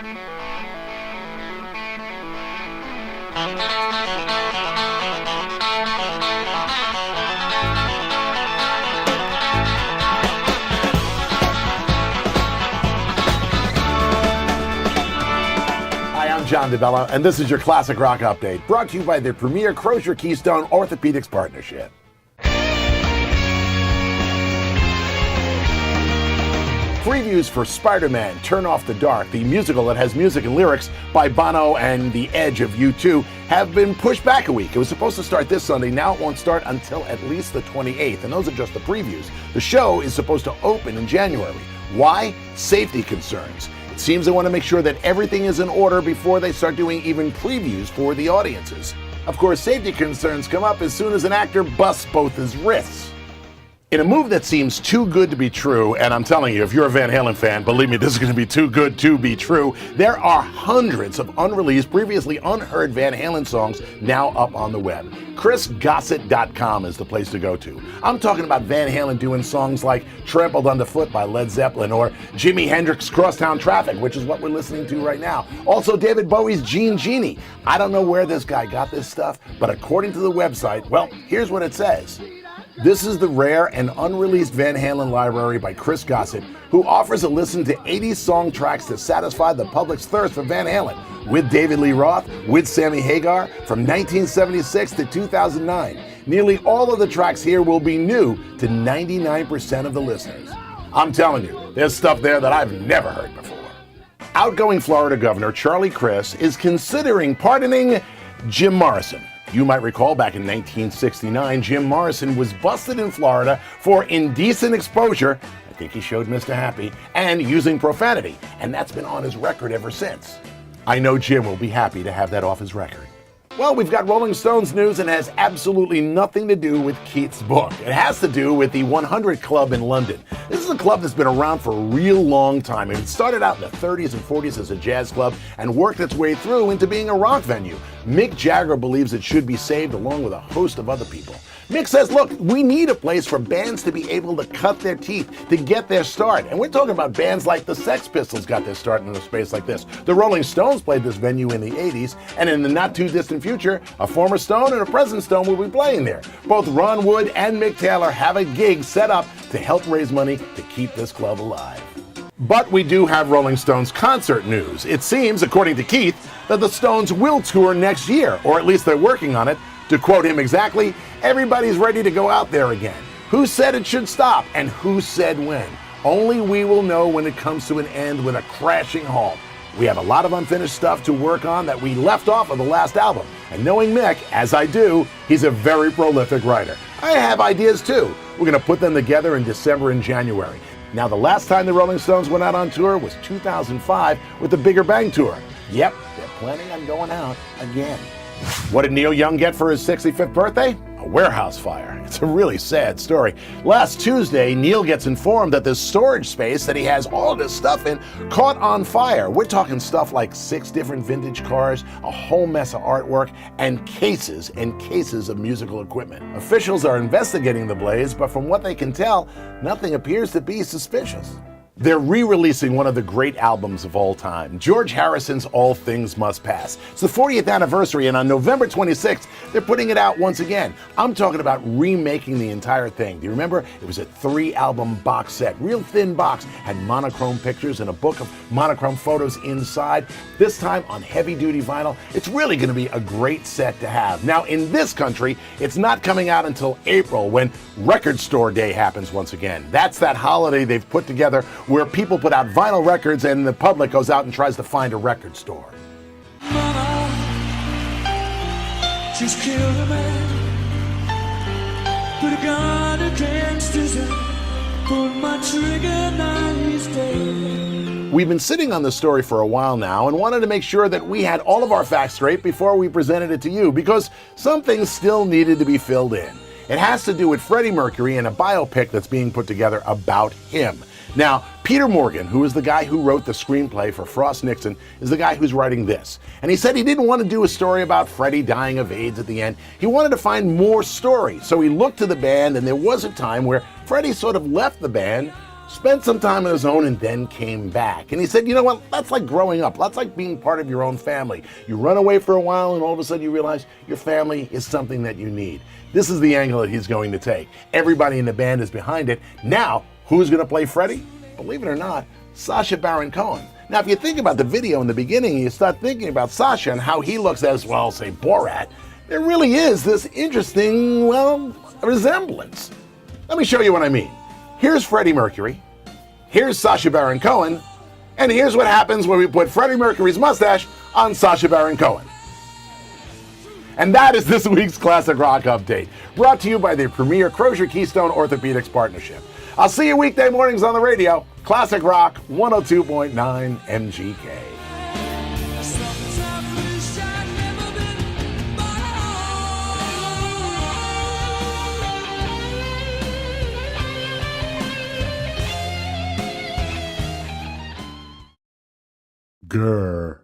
I'm John DeBella, and this is your Classic Rock Update, brought to you by the premier Crozier Keystone Orthopedics Partnership. Previews for Spider-Man Turn Off the Dark, the musical that has music and lyrics by Bono and The Edge of U2, have been pushed back a week. It was supposed to start this Sunday. Now it won't start until at least the 28th, and those are just the previews. The show is supposed to open in January. Why? Safety concerns. It seems they want to make sure that everything is in order before they start doing even previews for the audiences. Of course, safety concerns come up as soon as an actor busts both his wrists. In a move that seems too good to be true, and I'm telling you, if you're a Van Halen fan, believe me, this is going to be too good to be true, there are hundreds of unreleased, previously unheard Van Halen songs now up on the web. ChrisGossett.com is the place to go to. I'm talking about Van Halen doing songs like Trampled Underfoot by Led Zeppelin, or Jimi Hendrix' Crosstown Traffic, which is what we're listening to right now. Also David Bowie's Jean Genie. I don't know where this guy got this stuff, but according to the website, well, here's what it says. This is the rare and unreleased Van Halen library by Chris Gossett, who offers a listen to 80 song tracks to satisfy the public's thirst for Van Halen, with David Lee Roth, with Sammy Hagar, from 1976 to 2009. Nearly all of the tracks here will be new to 99% of the listeners. I'm telling you, there's stuff there that I've never heard before. Outgoing Florida Governor Charlie Crist is considering pardoning Jim Morrison. You might recall back in 1969, Jim Morrison was busted in Florida for indecent exposure, I think he showed Mr. Happy, and using profanity, and that's been on his record ever since. I know Jim will be happy to have that off his record. Well, we've got Rolling Stones news and it has absolutely nothing to do with Keith's book. It has to do with the 100 Club in London. This is a club that's been around for a real long time. It started out in the 30s and 40s as a jazz club and worked its way through into being a rock venue. Mick Jagger believes it should be saved along with a host of other people. Mick says, look, we need a place for bands to be able to cut their teeth, to get their start. And we're talking about bands like the Sex Pistols got their start in a space like this. The Rolling Stones played this venue in the 80s, and in the not too distant future, a former Stone and a present Stone will be playing there. Both Ron Wood and Mick Taylor have a gig set up to help raise money to keep this club alive. But we do have Rolling Stones concert news. It seems, according to Keith, that the Stones will tour next year, or at least they're working on it. To quote him exactly, everybody's ready to go out there again. Who said it should stop, and who said when? Only we will know when it comes to an end with a crashing halt. We have a lot of unfinished stuff to work on that we left off of the last album. And knowing Mick, as I do, he's a very prolific writer. I have ideas too. We're going to put them together in December and January. Now, the last time the Rolling Stones went out on tour was 2005 with the Bigger Bang Tour. Yep, they're planning on going out again. What did Neil Young get for his 65th birthday? A warehouse fire. It's a really sad story. Last Tuesday, Neil gets informed that the storage space that he has all of his stuff in caught on fire. We're talking stuff like 6 different vintage cars, a whole mess of artwork, and cases of musical equipment. Officials are investigating the blaze, but from what they can tell, nothing appears to be suspicious. They're re-releasing one of the great albums of all time, George Harrison's All Things Must Pass. It's the 40th anniversary, and on November 26th, they're putting it out once again. I'm talking about remaking the entire thing. Do you remember? It was a 3-album box set, real thin box, had monochrome pictures and a book of monochrome photos inside. This time on heavy-duty vinyl. It's really going to be a great set to have. Now, in this country, it's not coming out until April, when Record Store Day happens once again. That's that holiday they've put together where people put out vinyl records and the public goes out and tries to find a record store. Mama, she's killed a man, put a gun against his head, pulled my trigger, now he's dead. We've been sitting on this story for a while now and wanted to make sure that we had all of our facts straight before we presented it to you, because some things still needed to be filled in. It has to do with Freddie Mercury and a biopic that's being put together about him. Now, Peter Morgan, who is the guy who wrote the screenplay for Frost Nixon, is the guy who's writing this. And he said he didn't want to do a story about Freddie dying of AIDS at the end. He wanted to find more story. So he looked to the band, and there was a time where Freddie sort of left the band spent some time on his own, and then came back. And he said, you know what, that's like growing up. That's like being part of your own family. You run away for a while, and all of a sudden you realize your family is something that you need. This is the angle that he's going to take. Everybody in the band is behind it. Now, who's going to play Freddie? Believe it or not, Sacha Baron Cohen. Now, if you think about the video in the beginning, you start thinking about Sacha and how he looks as, well, say, Borat, there really is this interesting, well, resemblance. Let me show you what I mean. Here's Freddie Mercury, here's Sacha Baron Cohen, and here's what happens when we put Freddie Mercury's mustache on Sacha Baron Cohen. And that is this week's Classic Rock Update, brought to you by the premier Crozier Keystone Orthopedics Partnership. I'll see you weekday mornings on the radio. Classic Rock 102.9 MGK. Sometimes wish I'd never been born. Grr.